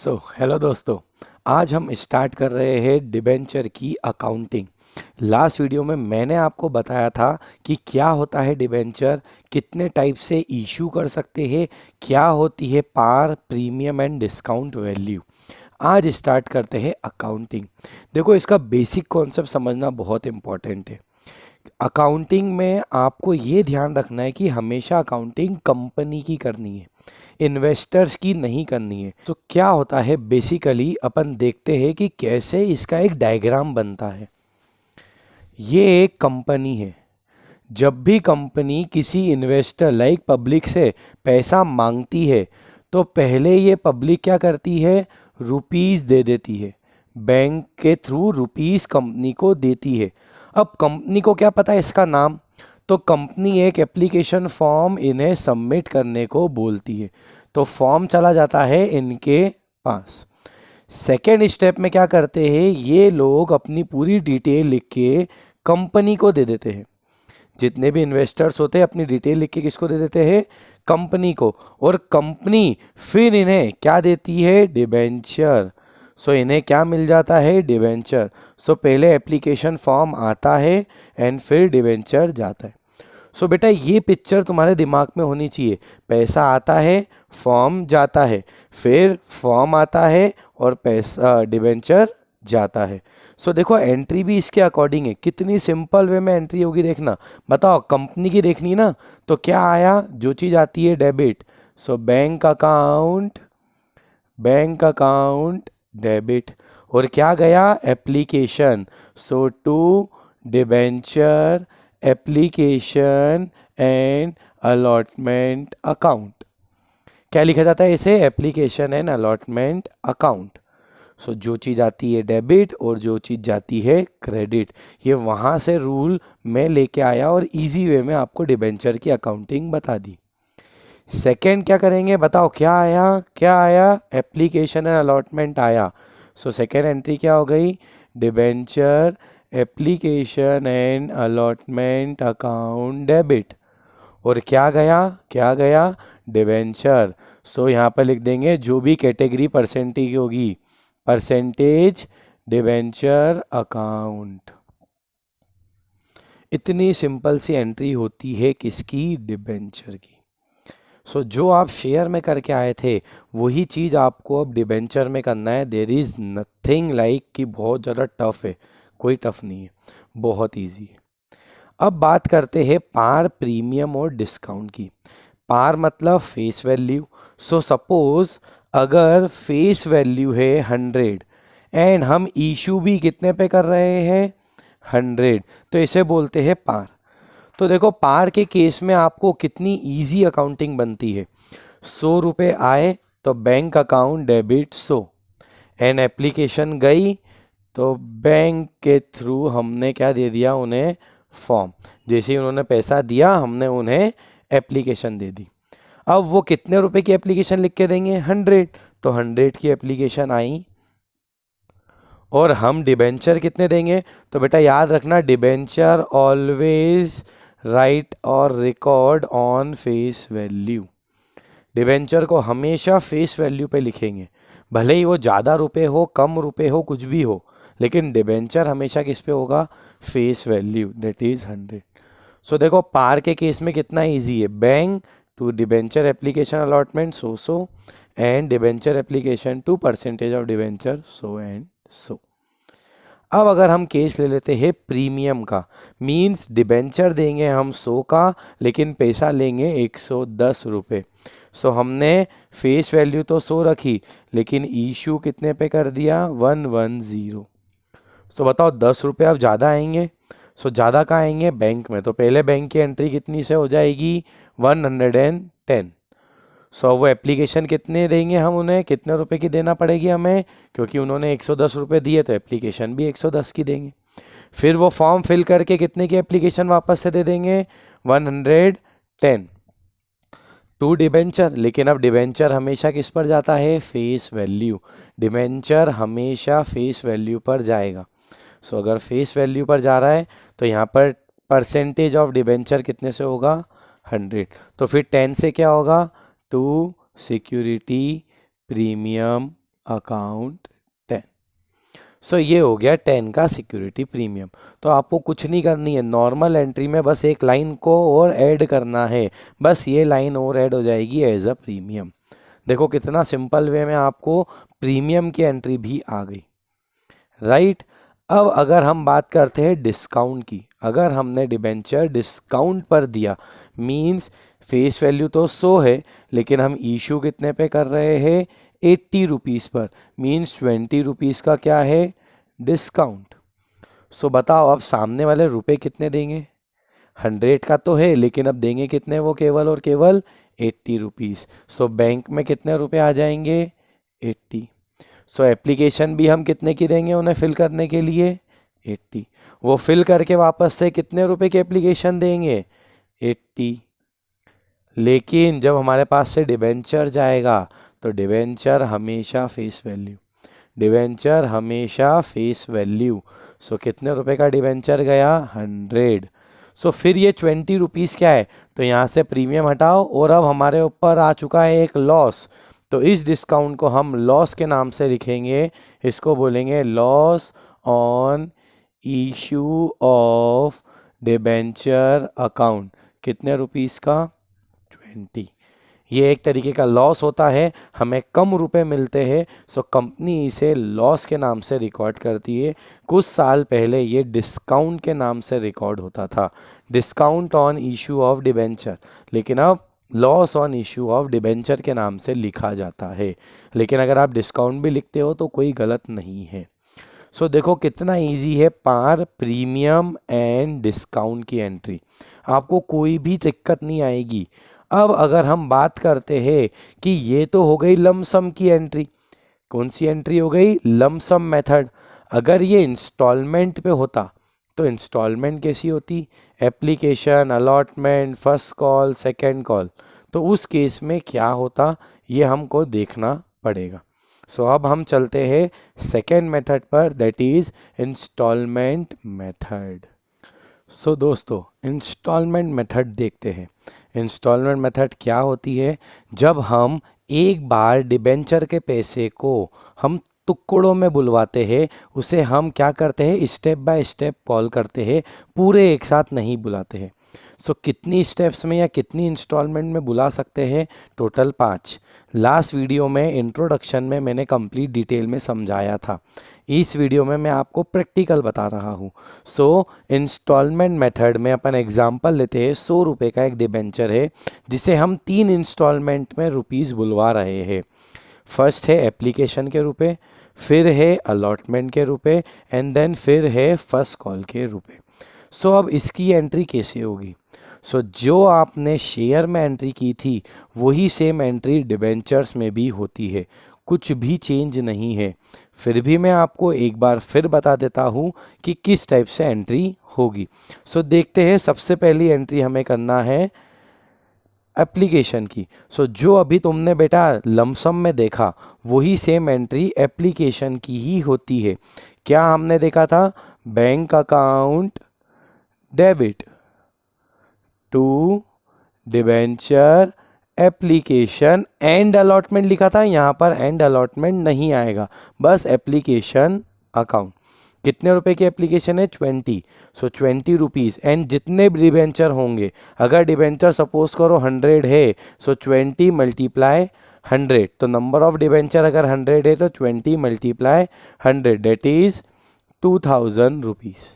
Hello दोस्तों। आज हम स्टार्ट कर रहे हैं डिबेंचर की अकाउंटिंग। लास्ट वीडियो में मैंने आपको बताया था कि क्या होता है डिबेंचर, कितने टाइप से इशू कर सकते हैं, क्या होती है पार, प्रीमियम एंड डिस्काउंट वैल्यू। आज स्टार्ट करते हैं अकाउंटिंग। देखो, इसका बेसिक कॉन्सेप्ट समझना बहुत इम्पॉर्टेंट है। अकाउंटिंग में आपको ये ध्यान रखना है कि हमेशा अकाउंटिंग कंपनी की करनी है, इन्वेस्टर्स की नहीं करनी है। तो क्या होता है, बेसिकली अपन देखते हैं कि कैसे इसका एक डायग्राम बनता है। ये एक कंपनी है। जब भी कंपनी किसी इन्वेस्टर लाइक पब्लिक से पैसा मांगती है तो पहले ये पब्लिक क्या करती है, रुपीस दे देती है, बैंक के थ्रू रुपीस कंपनी को देती है। अब कंपनी को क्या पता है इसका नाम, तो कंपनी एक एप्लीकेशन फॉर्म इन्हें सबमिट करने को बोलती है, तो फॉर्म चला जाता है इनके पास। सेकेंड स्टेप में क्या करते हैं, ये लोग अपनी पूरी डिटेल लिख के कंपनी को दे देते हैं। जितने भी इन्वेस्टर्स होते हैं अपनी डिटेल लिख के किसको दे देते हैं, कंपनी को। और कंपनी फिर इन्हें क्या देती है, डिबेंचर। सो इन्हें क्या मिल जाता है, डिबेंचर। सो पहले एप्लीकेशन फॉर्म आता है एंड फिर डिबेंचर जाता है। सो बेटा ये पिक्चर तुम्हारे दिमाग में होनी चाहिए। पैसा आता है, फॉर्म जाता है, फिर फॉर्म आता है और पैसा डिबेंचर जाता है। सो देखो एंट्री भी इसके अकॉर्डिंग है। कितनी सिंपल वे में एंट्री होगी देखना। बताओ कंपनी की देखनी ना, तो क्या आया, जो चीज़ आती है debit. So bank account debit. और क्या गया, application. So to debenture application and allotment account. क्या लिखा जाता है इसे, application and allotment account. So जो चीज़ आती है डेबिट और जो चीज़ जाती है क्रेडिट। ये वहाँ से रूल मैं लेके आया और इजी वे में आपको डिबेंचर की अकाउंटिंग बता दी। सेकंड क्या करेंगे, बताओ क्या आया, एप्लीकेशन एंड अलॉटमेंट आया। सो सेकंड एंट्री क्या हो गई, debenture application and allotment account debit. और क्या गया डिबेंचर। सो यहाँ पर लिख देंगे जो भी कैटेगरी परसेंटेज की होगी, परसेंटेज डिबेंचर अकाउंट। इतनी सिंपल सी एंट्री होती है किसकी, डिबेंचर की। सो जो आप शेयर में करके आए थे वही चीज़ आपको अब डिबेंचर में करना है। देर इज़ नथिंग लाइक कि बहुत ज़्यादा टफ है, कोई टफ नहीं है, बहुत इजी है। अब बात करते हैं पार, प्रीमियम और डिस्काउंट की। पार मतलब फेस वैल्यू। सो सपोज अगर फेस वैल्यू है 100 एंड हम इशू भी कितने पे कर रहे हैं, 100, तो इसे बोलते हैं पार। तो देखो पार के केस में आपको कितनी इजी अकाउंटिंग बनती है। 100 रुपये आए तो bank account debit 100, and application गई तो बैंक के थ्रू हमने क्या दे दिया उन्हें, फॉर्म। जैसे ही उन्होंने पैसा दिया हमने उन्हें एप्लीकेशन दे दी। अब वो कितने रुपए की एप्लीकेशन लिख के देंगे, 100, तो 100 की एप्लीकेशन आई। और हम डिबेंचर कितने देंगे, तो बेटा याद रखना डिबेंचर ऑलवेज राइट और record on face value. Debenture को हमेशा फेस वैल्यू पे लिखेंगे, भले ही वो ज़्यादा रुपए हो, कम रुपए हो, कुछ भी हो, लेकिन डिबेंचर हमेशा किस पे होगा, face value, that is 100। So देखो पार के केस में कितना इजी है, bank to debenture application allotment so and debenture application to percentage of debenture so and so. अब अगर हम केस ले लेते हैं प्रीमियम का, मीन्स डिबेंचर देंगे हम 100 का लेकिन पैसा लेंगे 110 रुपये। सो हमने फेस वैल्यू तो 100 रखी लेकिन इशू कितने पे कर दिया, 110। सो बताओ 10 रुपये अब ज़्यादा आएंगे। सो ज़्यादा कहाँ आएंगे, बैंक में। तो पहले बैंक की एंट्री कितनी से हो जाएगी, 110। सो वो एप्लीकेशन कितने देंगे हम उन्हें, कितने रुपए की देना पड़ेगी हमें, क्योंकि उन्होंने 110 रुपये दिए तो एप्लीकेशन भी 110 की देंगे। फिर वो फॉर्म फिल करके कितने की एप्लीकेशन वापस से दे देंगे, 110 टू डिबेंचर। लेकिन अब डिबेंचर हमेशा किस पर जाता है, फेस वैल्यू। डिबेंचर हमेशा फेस वैल्यू पर जाएगा। सो अगर फेस वैल्यू पर जा रहा है तो यहाँ पर परसेंटेज ऑफ डिबेंचर कितने से होगा, 100। तो फिर 10 से क्या होगा, टू सिक्योरिटी प्रीमियम अकाउंट 10। सो ये हो गया 10 का सिक्योरिटी प्रीमियम। तो आपको कुछ नहीं करनी है, नॉर्मल एंट्री में बस एक लाइन को और ऐड करना है, बस ये लाइन और ऐड हो जाएगी एज अ प्रीमियम। देखो कितना सिंपल वे में आपको प्रीमियम की एंट्री भी आ गई, राइट। अब अगर हम बात करते हैं डिस्काउंट की, अगर हमने डिबेंचर डिस्काउंट पर दिया, मींस फेस वैल्यू तो 100 है, लेकिन हम इशू कितने पे कर रहे हैं, 80 रुपीज़ पर, मींस 20 रुपीज़ का क्या है, डिस्काउंट। सो बताओ अब सामने वाले रुपए कितने देंगे, 100 का तो है, लेकिन अब देंगे कितने, वो केवल और केवल 80 रुपीज़। सो बैंक में कितने रुपए आ जाएंगे, 80। सो एप्लीकेशन भी हम कितने की देंगे उन्हें फिल करने के लिए, 80। वो फिल करके वापस से कितने रुपए की एप्लीकेशन देंगे, 80। लेकिन जब हमारे पास से डिबेंचर जाएगा तो डिबेंचर हमेशा फेस वैल्यू, डिबेंचर हमेशा फेस वैल्यू। सो कितने रुपए का डिबेंचर गया, 100। सो फिर ये 20 रुपीज़ क्या है, तो यहाँ से प्रीमियम हटाओ और अब हमारे ऊपर आ चुका है एक लॉस, तो इस डिस्काउंट को हम लॉस के नाम से लिखेंगे, इसको बोलेंगे loss on issue of debenture account. कितने रुपीज़ का, 20। ये एक तरीके का लॉस होता है, हमें कम रुपए मिलते हैं, सो कंपनी इसे लॉस के नाम से रिकॉर्ड करती है। कुछ साल पहले ये डिस्काउंट के नाम से रिकॉर्ड होता था, discount on issue of debenture, लेकिन अब loss on issue of debenture के नाम से लिखा जाता है। लेकिन अगर आप डिस्काउंट भी लिखते हो तो कोई गलत नहीं है। सो देखो कितना इजी है पार प्रीमियम एंड डिस्काउंट की एंट्री, आपको कोई भी दिक्कत नहीं आएगी। अब अगर हम बात करते हैं कि ये तो हो गई लमसम की एंट्री, कौन सी एंट्री हो गई, लमसम मेथड। अगर ये इंस्टॉलमेंट पे होता तो इंस्टॉलमेंट कैसी होती, application, allotment, first call, second call, तो उस केस में क्या होता ये हमको देखना पड़ेगा। सो अब हम चलते हैं सेकेंड मेथड पर, दैट इज इंस्टॉलमेंट मेथड। सो दोस्तों इंस्टॉलमेंट मेथड देखते हैं। इंस्टॉलमेंट मेथड क्या होती है, जब हम एक बार डिबेंचर के पैसे को हम टुकड़ों में बुलवाते हैं, उसे हम क्या करते हैं, स्टेप बाय स्टेप कॉल करते हैं, पूरे एक साथ नहीं बुलाते हैं। सो कितनी स्टेप्स में या कितनी इंस्टॉलमेंट में बुला सकते हैं, टोटल 5। लास्ट वीडियो में इंट्रोडक्शन में मैंने कंप्लीट डिटेल में समझाया था, इस वीडियो में मैं आपको प्रैक्टिकल बता रहा हूँ। सो इंस्टॉलमेंट मेथड में अपन एग्जांपल लेते हैं, 100 रुपये का एक डिबेंचर है जिसे हम 3 इंस्टॉलमेंट में रुपीज़ बुलवा रहे हैं। फर्स्ट है एप्लीकेशन के रुपए, फिर है अलॉटमेंट के रुपए, एंड देन फिर है फर्स्ट कॉल के रुपए। सो अब इसकी एंट्री कैसे होगी, सो जो आपने शेयर में एंट्री की थी वही सेम एंट्री डिबेंचर्स में भी होती है, कुछ भी चेंज नहीं है। फिर भी मैं आपको एक बार फिर बता देता हूँ कि किस टाइप से एंट्री होगी। सो देखते हैं, सबसे पहली एंट्री हमें करना है एप्लीकेशन की। सो जो अभी तुमने बेटा लमसम में देखा वही सेम एंट्री एप्लीकेशन की ही होती है। क्या हमने देखा था, bank account debit to debenture application and allotment लिखा था, यहाँ पर एंड अलॉटमेंट नहीं आएगा, बस एप्लीकेशन अकाउंट। कितने रुपए की एप्लीकेशन है, 20। सो 20 रुपीज़, एंड जितने डिबेंचर होंगे, अगर डिबेंचर सपोज करो 100 है, सो 20 मल्टीप्लाई 100, तो नंबर ऑफ डिबेंचर अगर 100 है तो 20 multiply 100 that is 2000 rupees.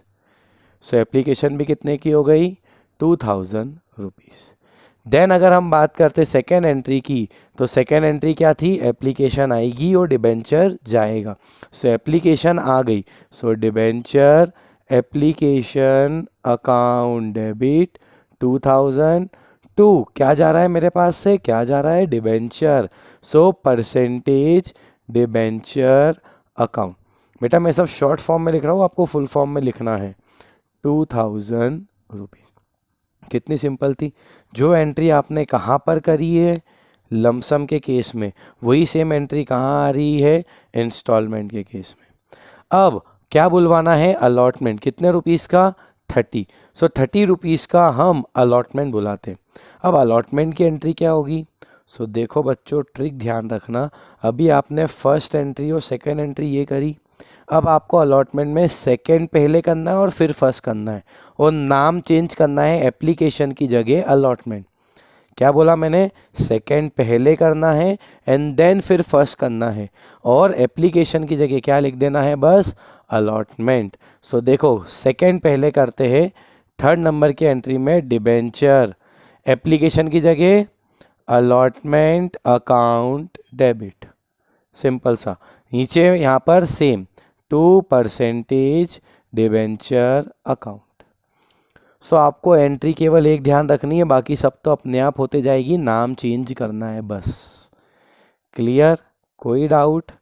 So application भी कितने की हो गई, 2000 रुपीज़। देन अगर हम बात करते सेकेंड एंट्री की, तो सेकेंड एंट्री क्या थी, एप्लीकेशन आएगी और डिबेंचर जाएगा। सो एप्लीकेशन आ गई, so debenture application account debit 2000 to क्या जा रहा है मेरे पास से, क्या जा रहा है, debenture. So percentage debenture account. बेटा मैं सब शॉर्ट फॉर्म में लिख रहा हूँ, आपको फुल फॉर्म में लिखना है, 2000 रुपीज़। कितनी सिंपल थी। जो एंट्री आपने कहाँ पर करी है, लमसम के केस में, वही सेम एंट्री कहाँ आ रही है, इंस्टॉलमेंट के केस में। अब क्या बुलवाना है, अलॉटमेंट। कितने रुपीज़ का, 30। सो 30 रुपीज़ का हम अलॉटमेंट बुलाते हैं। अब अलॉटमेंट की एंट्री क्या होगी, सो देखो बच्चों, ट्रिक ध्यान रखना, अभी आपने फर्स्ट एंट्री और सेकंड एंट्री ये करी, अब आपको अलॉटमेंट में सेकंड पहले करना है और फिर फर्स्ट करना है, और नाम चेंज करना है एप्लीकेशन की जगह अलॉटमेंट। क्या बोला मैंने? सेकंड पहले करना है एंड देन फिर फर्स्ट करना है, और एप्लीकेशन की जगह क्या लिख देना है? बस अलॉटमेंट। सो देखो, सेकंड पहले करते हैं, थर्ड नंबर की एंट्री में डिबेंचर, एप्लीकेशन की जगह अलॉटमेंट अकाउंट डेबिट, सिंपल सा। नीचे यहाँ पर सेम 2% डिबेंचर अकाउंट। सो आपको एंट्री केवल एक ध्यान रखनी है, बाकी सब तो अपने आप होते जाएगी, नाम चेंज करना है बस। क्लियर? कोई डाउट?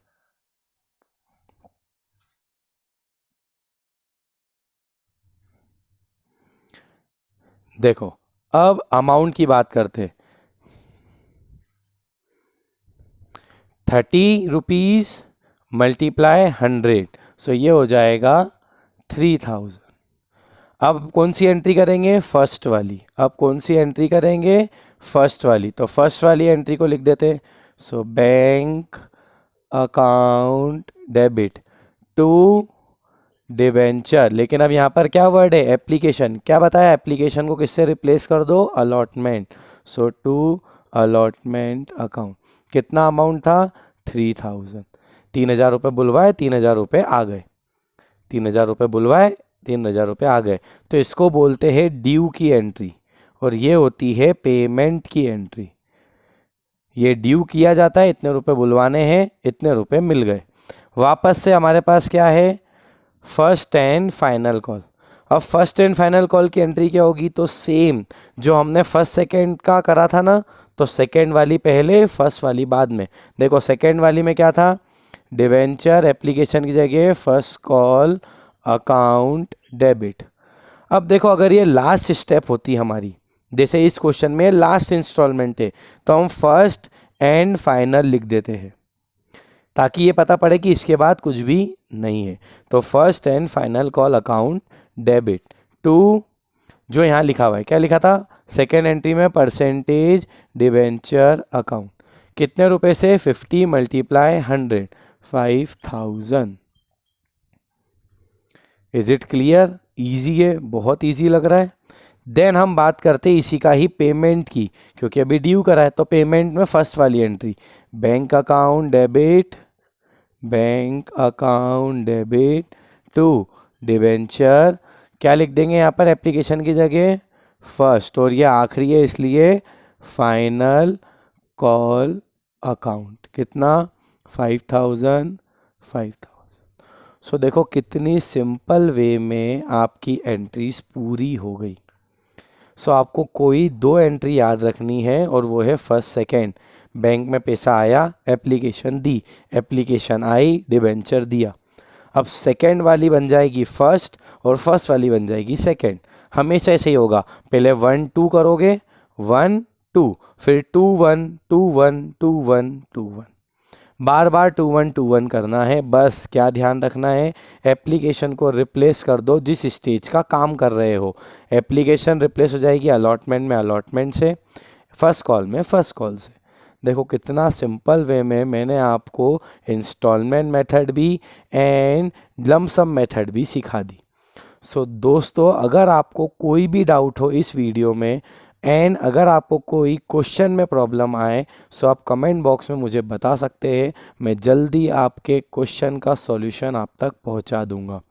देखो अब अमाउंट की बात करते, 30 रुपीज़ मल्टीप्लाई 100, सो ये हो जाएगा 3000। अब कौन सी एंट्री करेंगे? फर्स्ट वाली। अब कौन सी एंट्री करेंगे? फर्स्ट वाली। तो फर्स्ट वाली एंट्री को लिख देते, so bank account debit to debenture. लेकिन अब यहाँ पर क्या वर्ड है? एप्लीकेशन। क्या बताया? एप्लीकेशन को किससे रिप्लेस कर दो? Allotment. So to allotment account. कितना अमाउंट था? 3000। 3000 रुपये बुलवाए, 3000 रुपये आ गए। 3000 रुपये बुलवाए, 3000 रुपये आ गए। तो इसको बोलते हैं ड्यू की एंट्री, और ये होती है पेमेंट की एंट्री। ये ड्यू किया जाता है, इतने रुपए बुलवाने हैं, इतने रुपए मिल गए। वापस से हमारे पास क्या है? First and final call. अब फर्स्ट एंड फाइनल कॉल की एंट्री क्या होगी? तो सेम जो हमने फर्स्ट सेकंड का करा था ना, तो सेकंड वाली पहले, फर्स्ट वाली बाद में। देखो सेकंड वाली में क्या था? डिवेंचर, एप्लीकेशन की जगह फर्स्ट कॉल अकाउंट डेबिट। अब देखो अगर ये लास्ट स्टेप होती हमारी, जैसे इस क्वेश्चन में लास्ट इंस्टॉलमेंट है, तो हम फर्स्ट एंड फाइनल लिख देते हैं, ताकि ये पता पड़े कि इसके बाद कुछ भी नहीं है। तो first and final call account debit to, जो यहाँ लिखा हुआ है, क्या लिखा था? सेकेंड एंट्री में परसेंटेज डिवेंचर अकाउंट। कितने रुपए से? 50 multiply 100, 5000। Is it clear? Easy है, बहुत ईजी लग रहा है। देन हम बात करते हैं इसी का ही पेमेंट की, क्योंकि अभी ड्यू करा है। तो पेमेंट में फर्स्ट वाली entry, bank account debit, bank account debit to debenture. क्या लिख देंगे यहाँ पर? एप्लीकेशन की जगह फर्स्ट, और ये आखिरी है इसलिए फाइनल कॉल अकाउंट। कितना? 5000, 5000। सो देखो कितनी सिंपल वे में आपकी एंट्रीज पूरी हो गई। सो आपको कोई दो एंट्री याद रखनी है, और वो है फर्स्ट सेकंड। बैंक में पैसा आया, एप्लीकेशन दी, एप्लीकेशन आई, डिबेंचर दिया। अब सेकंड वाली बन जाएगी फर्स्ट, और फर्स्ट वाली बन जाएगी सेकंड। हमेशा ऐसे ही होगा, पहले 1 2 करोगे, 1 2, फिर 2 1 2 1 2 1 2 1, बार बार 2 1 2 1 करना है। बस क्या ध्यान रखना है? एप्लीकेशन को रिप्लेस कर दो जिस स्टेज का काम कर रहे हो। एप्लीकेशन रिप्लेस हो जाएगी अलॉटमेंट में अलॉटमेंट से, फर्स्ट कॉल में फर्स्ट कॉल से। देखो कितना सिंपल वे में मैंने आपको इंस्टॉलमेंट मेथड भी एंड लमसम मेथड भी सिखा दी। सो दोस्तों, अगर आपको कोई भी डाउट हो इस वीडियो में, एंड अगर आपको कोई क्वेश्चन में प्रॉब्लम आए, सो आप कमेंट बॉक्स में मुझे बता सकते हैं। मैं जल्दी आपके क्वेश्चन का सॉल्यूशन आप तक पहुंचा दूंगा।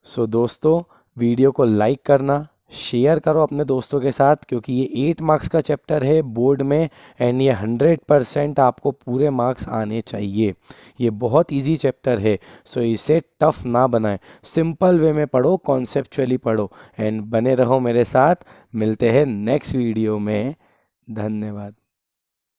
सो दोस्तों, वीडियो को लाइक करना, शेयर करो अपने दोस्तों के साथ, क्योंकि ये 8 मार्क्स का चैप्टर है बोर्ड में, एंड ये 100% आपको पूरे मार्क्स आने चाहिए। ये बहुत इजी चैप्टर है, सो इसे टफ ना बनाएं, सिंपल वे में पढ़ो, कॉन्सेप्चुअली पढ़ो, एंड बने रहो मेरे साथ। मिलते हैं नेक्स्ट वीडियो में। धन्यवाद।